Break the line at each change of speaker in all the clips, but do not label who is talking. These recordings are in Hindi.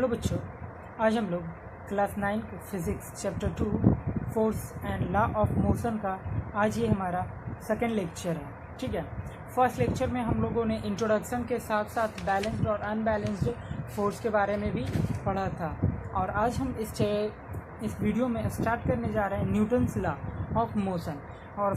हेलो बच्चों, आज हम लोग class 9 physics chapter 2 force and law of motion का आज ये हमारा सेकंड लेक्चर है। ठीक है, फर्स्ट लेक्चर में हम लोगों ने इंट्रोडक्शन के साथ साथ बैलेंस्ड और अनबैलेंस्ड फोर्स के बारे में भी पढ़ा था। और आज हम इस वीडियो में स्टार्ट करने जा रहे हैं न्यूटन्स लॉ ऑफ मोशन। और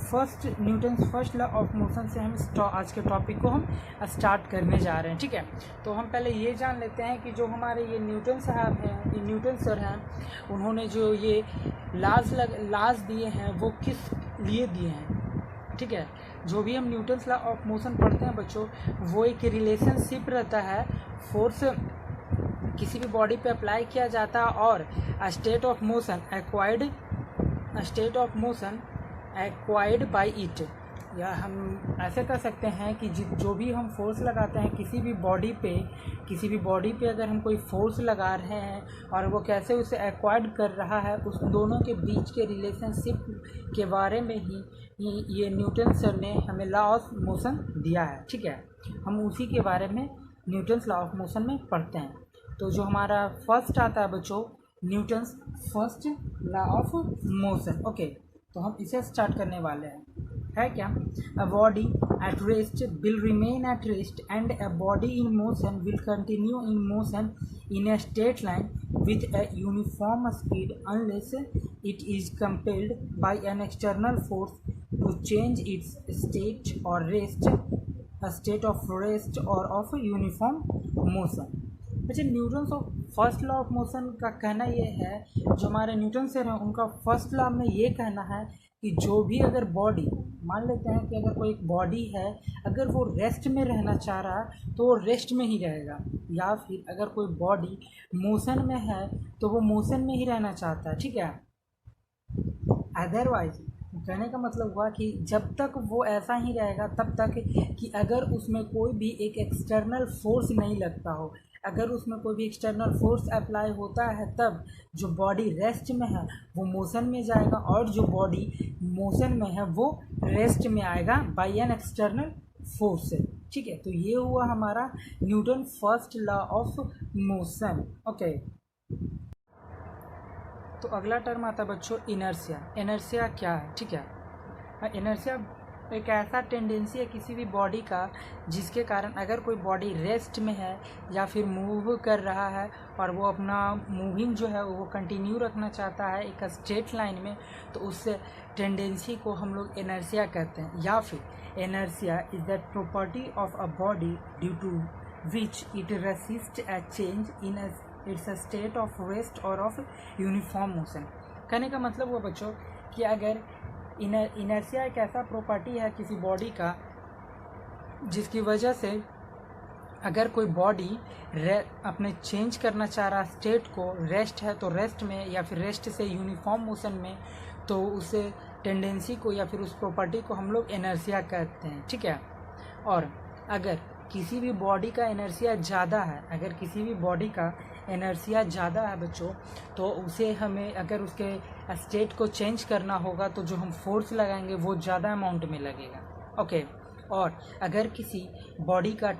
Newton's first law of motion से हम आज के टॉपिक को हम स्टार्ट करने जा रहे हैं। ठीक है, तो हम पहले ये जान लेते हैं कि जो हमारे ये न्यूटन साहब हैं, ये न्यूटन सर हैं, उन्होंने जो ये लाज दिए हैं वो किस लिए दिए हैं। ठीक है, जो भी हम न्यूटन्स लॉ ऑफ मोशन पढ़ते हैं बच्चों, वो एक रिलेशनशिप रहता है। फोर्स किसी भी बॉडी पे अप्लाई किया जाता है और state of motion acquired by it, या हम ऐसे कर सकते हैं कि जो भी हम फोर्स लगाते हैं किसी भी बॉडी पे अगर हम कोई फोर्स लगा रहे हैं और वो कैसे उसे एक्वायर्ड कर रहा है, उस दोनों के बीच के रिलेशनशिप के बारे में ही ये न्यूटन सर ने हमें लॉ ऑफ मोशन दिया है। ठीक है, हम उसी के बारे में न्यूटन्स लॉ ऑफ मोशन में पढ़ते हैं। तो जो हमारा फर्स्ट आता है बच्चों, Newton's first law of motion. Okay, तो हम इसे स्टार्ट करने वाले हैं। है क्या? A body at rest will remain at rest and a body in motion will continue in motion in a straight line with a uniform speed unless it is compelled by an external force to change its state और स्टेट ऑफ रेस्ट और ऑफ यूनिफॉर्म मोशन। अच्छा, Newton's of first law of motion का कहना ये है, जो हमारे न्यूटन सर हैं उनका फर्स्ट लॉ में ये कहना है कि जो भी अगर बॉडी, मान लेते हैं कि अगर कोई एक बॉडी है, अगर वो रेस्ट में रहना चाह रहा है तो वो रेस्ट में ही रहेगा, या फिर अगर कोई बॉडी मोशन में है तो वो मोशन में ही रहना चाहता है। ठीक है, अदरवाइज कहने का मतलब हुआ कि जब तक वो ऐसा ही रहेगा तब तक कि अगर उसमें कोई भी एक एक्सटर्नल फोर्स नहीं लगता हो, अगर उसमें कोई भी एक्सटर्नल फोर्स अप्लाई होता है तब जो बॉडी रेस्ट में है वो मोशन में जाएगा और जो बॉडी मोशन में है वो रेस्ट में आएगा बाय एन एक्सटर्नल फोर्स से। ठीक है, तो ये हुआ हमारा Newton first law of motion. Okay, तो अगला टर्म आता है बच्चों इनर्शिया। इनर्शिया क्या है? ठीक है, इनर्शिया एक ऐसा टेंडेंसी है किसी भी बॉडी का जिसके कारण अगर कोई बॉडी रेस्ट में है या फिर मूव कर रहा है और वो अपना मूविंग जो है वो कंटिन्यू रखना चाहता है एक स्ट्रेट लाइन में, तो उस टेंडेंसी को हम लोग इनर्शिया कहते हैं। या फिर inertia is that property of a body due to which it resist a change in its state of rest और ऑफ यूनिफॉर्म मोशन। कहने का मतलब हुआ बच्चों कि अगर इनर्शिया एक ऐसा प्रॉपर्टी है किसी बॉडी का जिसकी वजह से अगर कोई बॉडी अपने चेंज करना चाह रहा स्टेट को, रेस्ट है तो रेस्ट में, या फिर रेस्ट से यूनिफॉर्म मोशन में, तो उस टेंडेंसी को या फिर उस प्रॉपर्टी को हम लोग इनर्शिया कहते हैं। ठीक है, और अगर किसी भी बॉडी का इनर्शिया ज़्यादा है, अगर किसी भी बॉडी का इनर्शिया ज़्यादा है बच्चों, तो उसे हमें अगर उसके स्टेट को चेंज करना होगा तो जो हम फोर्स लगाएंगे वो ज़्यादा अमाउंट में लगेगा। ओके, और अगर किसी बॉडी का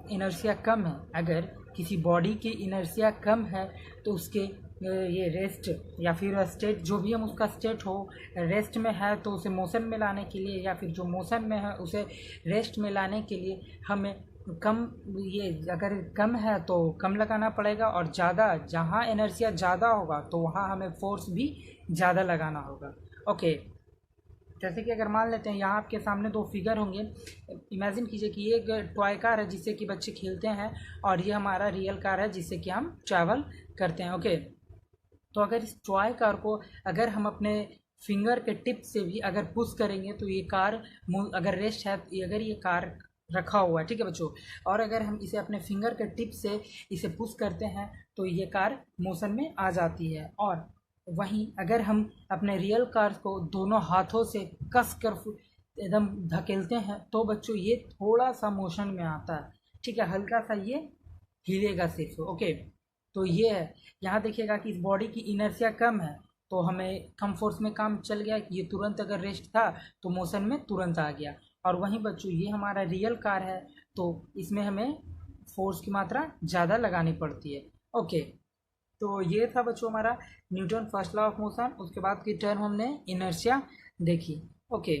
इनर्शिया कम है, अगर किसी बॉडी की इनर्शिया कम है तो उसके ये रेस्ट या फिर स्टेट, जो भी हम उसका स्टेट हो, रेस्ट में है तो उसे मोशन में लाने के लिए, या फिर जो मोशन में है उसे रेस्ट में लाने के लिए हमें कम, ये अगर कम है तो कम लगाना पड़ेगा, और ज़्यादा, जहाँ एनर्जिया ज़्यादा होगा तो वहाँ हमें फोर्स भी ज़्यादा लगाना होगा। ओके, जैसे कि अगर मान लेते हैं यहाँ आपके सामने दो फिगर होंगे, इमेजिन कीजिए कि ये एक टॉय कार है जिससे कि बच्चे खेलते हैं, और ये हमारा रियल कार है जिससे कि हम ट्रैवल करते हैं। ओके, तो अगर इस टॉय कार को अगर हम अपने फिंगर के टिप से भी अगर पुश करेंगे तो ये कार, अगर रेस्ट है, अगर ये कार रखा हुआ है, ठीक है बच्चों, और अगर हम इसे अपने फिंगर के टिप से इसे पुश करते हैं तो ये कार मोशन में आ जाती है। और वहीं अगर हम अपने रियल कार को दोनों हाथों से कस कर एकदम धकेलते हैं तो बच्चों ये थोड़ा सा मोशन में आता है। ठीक है, हल्का सा ये हिलेगा सिर्फ। ओके, तो ये है, यहाँ देखिएगा कि इस बॉडी की इनर्शिया कम है तो हमें कम फोर्स में काम चल गया, ये तुरंत अगर रेस्ट था तो मोशन में तुरंत आ गया। और वहीं बच्चों ये हमारा रियल कार है तो इसमें हमें फोर्स की मात्रा ज़्यादा लगानी पड़ती है। ओके, तो ये था बच्चों हमारा Newton first law of motion. उसके बाद की टर्म हमने इनर्शिया देखी। ओके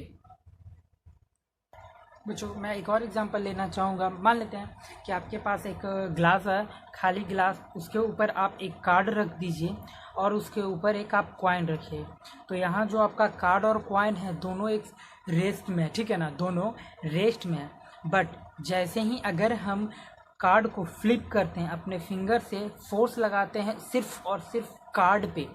बच्चों, मैं एक और एग्जांपल लेना चाहूँगा। मान लेते हैं कि आपके पास एक ग्लास है, खाली ग्लास, उसके ऊपर आप एक कार्ड रख दीजिए और उसके ऊपर एक आप कॉइन रखिए। तो यहाँ जो आपका कार्ड और कॉइन है दोनों एक रेस्ट में है, ठीक है ना, दोनों रेस्ट में है। बट जैसे ही अगर हम कार्ड को फ्लिप करते हैं, अपने फिंगर से फोर्स लगाते हैं सिर्फ और सिर्फ कार्ड पे,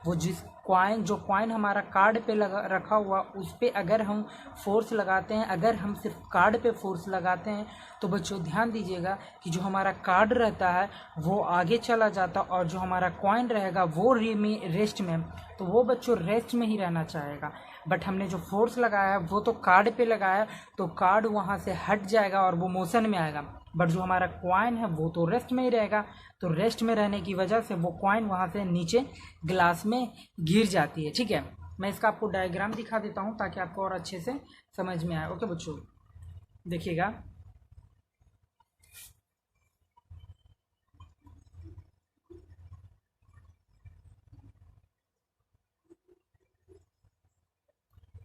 वो जो कॉइन हमारा कार्ड पे लगा रखा हुआ उस पे अगर हम फोर्स लगाते हैं, अगर हम सिर्फ कार्ड पे फोर्स लगाते हैं, तो बच्चों ध्यान दीजिएगा कि जो हमारा कार्ड रहता है वो आगे चला जाता और जो हमारा कॉइन रहेगा वो रेस्ट में, तो वो बच्चों रेस्ट में ही रहना चाहेगा। बट हमने जो फोर्स लगाया है वो तो कार्ड पे लगाया है, तो कार्ड वहाँ से हट जाएगा और वो मोशन में आएगा। बट जो हमारा कॉइन है वो तो रेस्ट में ही रहेगा, तो रेस्ट में रहने की वजह से वो कॉइन वहाँ से नीचे ग्लास में गिर जाती है। ठीक है, मैं इसका आपको डायग्राम दिखा देता हूँ ताकि आपको और अच्छे से समझ में आए। ओके बच्चों, देखिएगा,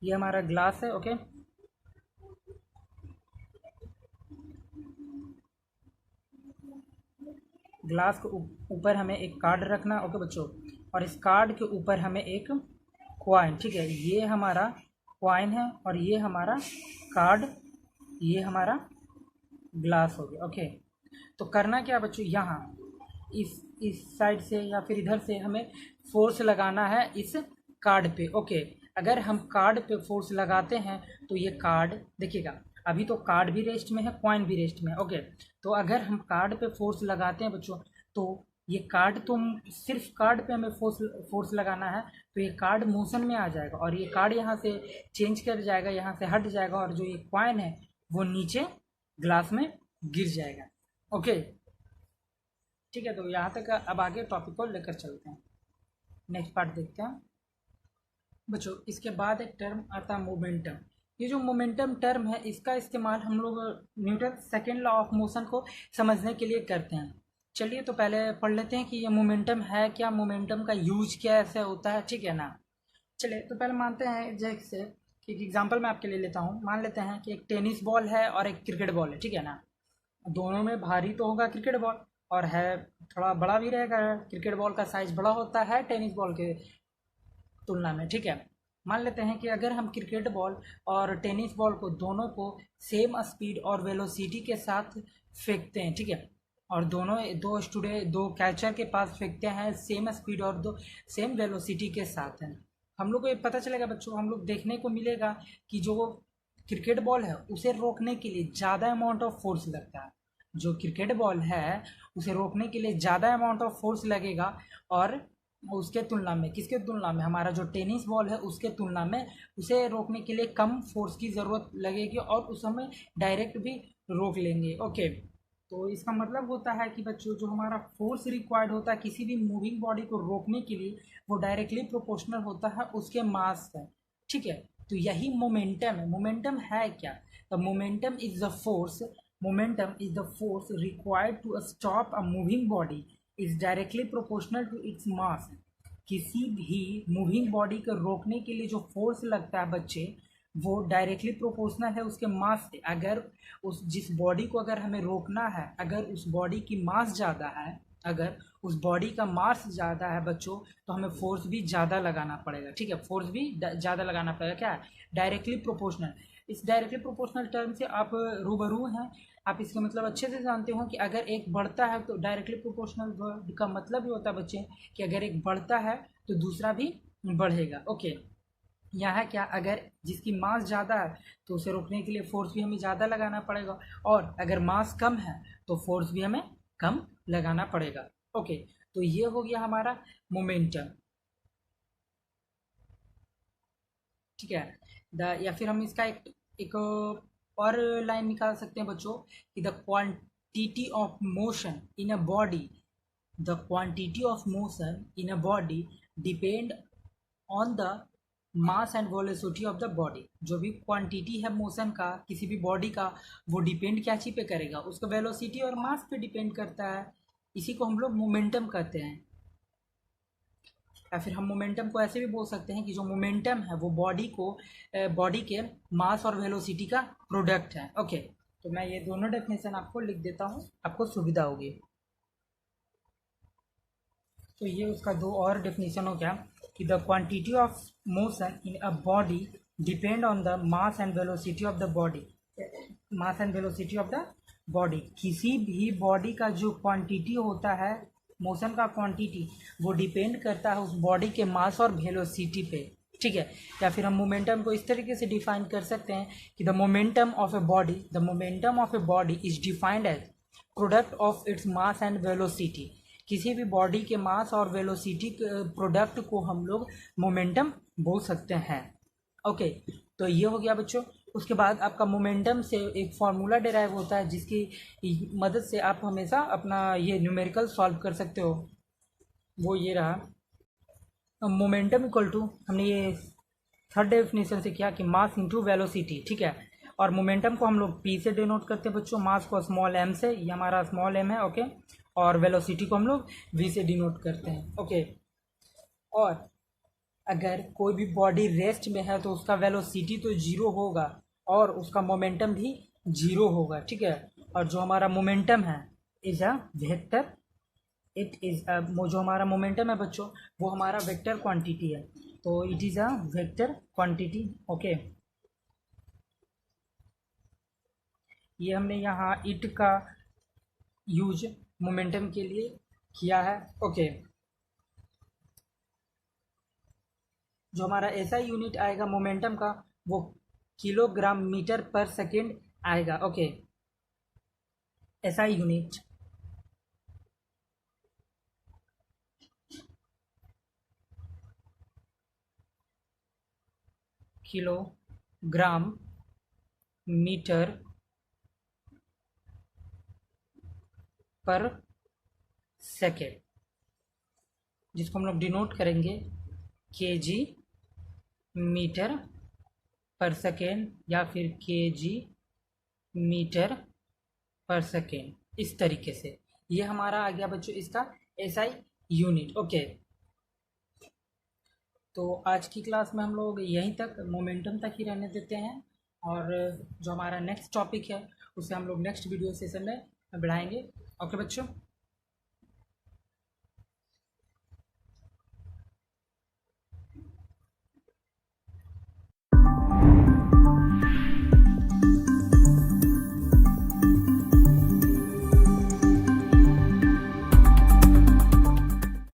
ये हमारा ग्लास है। ओके, ग्लास के ऊपर हमें एक कार्ड रखना। ओके बच्चों, और इस कार्ड के ऊपर हमें एक कॉइन, ठीक है, ये हमारा कॉइन है और ये हमारा कार्ड, ये हमारा ग्लास हो गया। ओके, तो करना क्या बच्चों, यहाँ इस साइड से या फिर इधर से हमें फोर्स लगाना है इस कार्ड पे। ओके, अगर हम कार्ड पे फोर्स लगाते हैं तो ये कार्ड देखिएगा, अभी तो कार्ड भी रेस्ट में है, कॉइन भी रेस्ट में है। ओके, तो अगर हम कार्ड पे फोर्स लगाते हैं बच्चों, तो ये कार्ड, तो सिर्फ कार्ड पे हमें फोर्स लगाना है, तो ये कार्ड मोशन में आ जाएगा और ये कार्ड यहाँ से चेंज कर जाएगा, यहाँ से हट जाएगा और जो ये कॉइन है वो नीचे ग्लास में गिर जाएगा। ओके, ठीक है, तो यहाँ तक अब आगे टॉपिक को लेकर चलते हैं, नेक्स्ट पार्ट देखते हैं बच्चों। इसके बाद एक टर्म आता है मोमेंटम। ये जो मोमेंटम टर्म है इसका इस्तेमाल हम लोग Newton second law of motion को समझने के लिए करते हैं। चलिए तो पहले पढ़ लेते हैं कि ये मोमेंटम है क्या, मोमेंटम का यूज क्या ऐसे होता है, ठीक है ना। चलिए तो पहले मानते हैं जैसे कि एक एग्जांपल मैं आपके लिए लेता हूँ। मान लेते हैं कि एक टेनिस बॉल है और एक क्रिकेट बॉल है, ठीक है ना। दोनों में भारी तो होगा क्रिकेट बॉल, और है थोड़ा बड़ा भी रहेगा, क्रिकेट बॉल का साइज बड़ा होता है टेनिस बॉल के तुलना में, ठीक है। मान लेते हैं कि अगर हम क्रिकेट बॉल और टेनिस बॉल को दोनों को सेम स्पीड और वेलोसिटी के साथ फेंकते हैं, ठीक है, और दोनों दो कैचर के पास फेंकते हैं सेम स्पीड और दो सेम वेलोसिटी के साथ हैं, हम लोग को ये पता चलेगा बच्चों, हम लोग देखने को मिलेगा कि जो क्रिकेट बॉल है उसे रोकने के लिए ज़्यादा अमाउंट ऑफ फोर्स लगता है। जो क्रिकेट बॉल है उसे रोकने के लिए ज़्यादा अमाउंट ऑफ फोर्स लगेगा, और उसके तुलना में, किसके तुलना में, हमारा जो टेनिस बॉल है उसके तुलना में उसे रोकने के लिए कम फोर्स की ज़रूरत लगेगी और उस समय डायरेक्ट भी रोक लेंगे। ओके, तो इसका मतलब होता है कि बच्चों जो हमारा फोर्स रिक्वायर्ड होता है किसी भी मूविंग बॉडी को रोकने के लिए वो डायरेक्टली प्रोपोर्शनल होता है उसके मास से, ठीक है। तो यही मोमेंटम है। मोमेंटम है क्या, the momentum is the force, momentum is the force required to stop a moving body is directly proportional to its mass। किसी भी मूविंग बॉडी को रोकने के लिए जो फोर्स लगता है बच्चे, वो डायरेक्टली प्रोपोर्शनल है उसके मास से। अगर उस जिस बॉडी को अगर हमें रोकना है, अगर उस बॉडी की मास ज़्यादा है, अगर उस बॉडी का मास ज़्यादा है बच्चों, तो हमें फोर्स भी ज़्यादा लगाना पड़ेगा, ठीक है, फोर्स भी ज़्यादा लगाना पड़ेगा। क्या है, डायरेक्टली प्रोपोर्शनल। इस डायरेक्टली प्रोपोर्शनल टर्म से आप रूबरू हैं, आप इसका मतलब अच्छे से जानते हो कि अगर एक बढ़ता है तो डायरेक्टली प्रोपोर्शनल का मतलब ही होता है बच्चे कि अगर एक बढ़ता है तो दूसरा भी बढ़ेगा। ओके, यहाँ क्या, अगर जिसकी मास ज़्यादा है तो उसे रोकने के लिए फोर्स भी हमें ज़्यादा लगाना पड़ेगा, और अगर मास कम है तो फोर्स भी हमें कम लगाना पड़ेगा। ओके, तो ये हो गया हमारा मोमेंटम, ठीक है। या फिर हम इसका एक और लाइन निकाल सकते हैं बच्चों कि the quantity of motion in a body, the quantity of motion in a body depend on the mass and velocity of the body. जो भी क्वांटिटी है मोशन का किसी भी बॉडी का, वो डिपेंड क्या चीज़ पे करेगा, उसका वेलोसिटी और मास पे डिपेंड करता है। इसी को हम लोग मोमेंटम कहते हैं। या फिर हम मोमेंटम को ऐसे भी बोल सकते हैं कि जो मोमेंटम है वो बॉडी के मास और वेलोसिटी का प्रोडक्ट है। ओके, तो मैं ये दोनों डेफिनेशन आपको लिख देता हूँ, आपको सुविधा होगी। तो ये उसका दो और डेफिनेशन हो गया कि the quantity of motion in a body depend on the mass and velocity of the body. Mass and velocity of the body, किसी भी बॉडी का जो क्वांटिटी होता है, मोशन का क्वांटिटी, वो डिपेंड करता है उस बॉडी के मास और वेलोसिटी पे, ठीक है। या फिर हम मोमेंटम को इस तरीके से डिफाइन कर सकते हैं कि the momentum of a body is defined as product of its mass and velocity. किसी भी बॉडी के मास और वेलोसिटी प्रोडक्ट को हम लोग मोमेंटम बोल सकते हैं। ओके, तो ये हो गया बच्चों। उसके बाद आपका मोमेंटम से एक फार्मूला डिराइव होता है जिसकी मदद से आप हमेशा अपना ये न्यूमेरिकल सॉल्व कर सकते हो। वो ये रहा, मोमेंटम इक्वल टू, हमने ये थर्ड डेफिनेशन से किया कि मास इंटू वेलोसिटी, ठीक है। और मोमेंटम को हम लोग पी से डिनोट करते हैं बच्चों, मास को स्मॉल एम से, ये हमारा स्मॉल एम है, ओके। और वेलोसिटी को हम लोग वी से डिनोट करते हैं, ओके। और अगर कोई भी बॉडी रेस्ट में है तो उसका वेलोसिटी तो जीरो होगा और उसका मोमेंटम भी जीरो होगा, ठीक है। और जो हमारा मोमेंटम है is a vector, it is जो हमारा मोमेंटम है बच्चों वो हमारा वेक्टर क्वांटिटी है, तो it is a vector quantity, okay. ये हमने यहाँ इट का यूज मोमेंटम के लिए किया है, ओके। जो हमारा ऐसा यूनिट आएगा मोमेंटम का वो किलोग्राम मीटर पर सेकेंड आएगा, ओके। ऐसा यूनिट किलोग्राम मीटर पर सेकेंड, जिसको हम लोग डिनोट करेंगे केजी मीटर पर सेकेंड या फिर केजी मीटर पर सेकेंड, इस तरीके से। ये हमारा आ गया बच्चों इसका एसआई यूनिट, ओके। तो आज की क्लास में हम लोग यहीं तक मोमेंटम तक ही रहने देते हैं, और जो हमारा नेक्स्ट टॉपिक है उसे हम लोग नेक्स्ट वीडियो सेशन में बढ़ाएंगे, ओके बच्चों।